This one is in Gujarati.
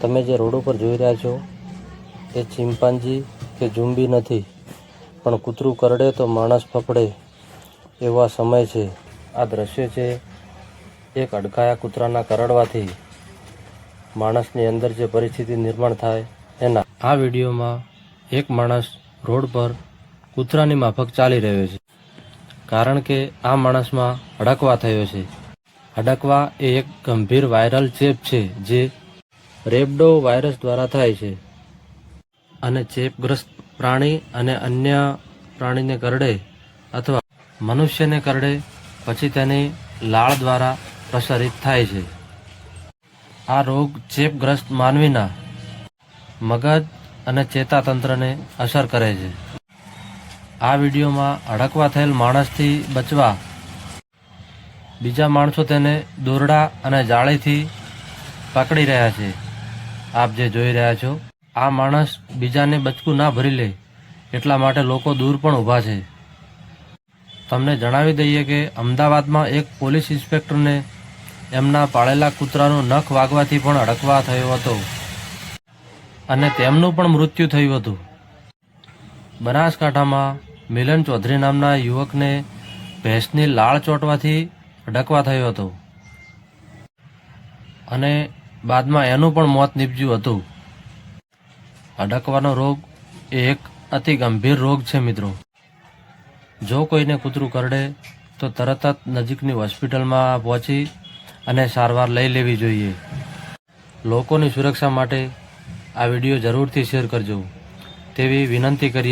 તમે જે રોડ ઉપર જોઈ રહ્યા છો એ ચિમ્પાન્જી કે ઝુંબી નથી, પણ કૂતરું કરડે તો માણસ ફફડે એવા સમય છે. આ દ્રશ્ય છે એક અડકાયા કૂતરાના કરડવાથી માણસની અંદર જે પરિસ્થિતિ નિર્માણ થાય એના. આ વિડીયોમાં એક માણસ રોડ પર કૂતરાની માફક ચાલી રહ્યો છે, કારણ કે આ માણસમાં અડકવા થયો છે. અડકવા એ એક ગંભીર વાયરલ ચેપ છે જે રેબડો વાયરસ દ્વારા થાય છે, અને ચેપગ્રસ્ત પ્રાણી અને અન્ય પ્રાણીને કરડે અથવા મનુષ્યને કરડે પછી તેની લાળ દ્વારા પ્રસારિત થાય છે. આ રોગ ચેપગ્રસ્ત માનવીના મગજ અને ચેતાતંત્રને અસર કરે છે. આ વિડીયોમાં અડકવા થયેલ માણસથી બચવા બીજા માણસો તેને દોરડા અને જાળીથી પકડી રહ્યા છે. આપ જે જોઈ રહ્યા છો, આ માણસ બીજાને બચકું ના ભરી લે એટલા માટે લોકો દૂર પણ ઊભા છે. તમને જણાવી દઈએ કે અમદાવાદમાં એક પોલીસ ઇન્સ્પેક્ટરને એમના પાળેલા કૂતરાનું નખ વાગવાથી પણ અડકવા થયો હતો અને તેમનું પણ મૃત્યુ થયું હતું. બનાસકાંઠામાં મિલન ચૌધરી નામના યુવકને ભેંસની લાળ ચોંટવાથી અડકવા થયો હતો અને બાદમાં એનું પણ મોત નીપજ્યું હતું. અડકવાનો રોગ એ એક અતિ ગંભીર રોગ છે મિત્રો. જો કોઈને કૂતરું કરડે તો તરત જ નજીકની હોસ્પિટલમાં પહોંચી અને સારવાર લઈ લેવી જોઈએ. લોકોની સુરક્ષા માટે આ વિડીયો જરૂરથી શેર કરજો તેવી વિનંતી કરીએ.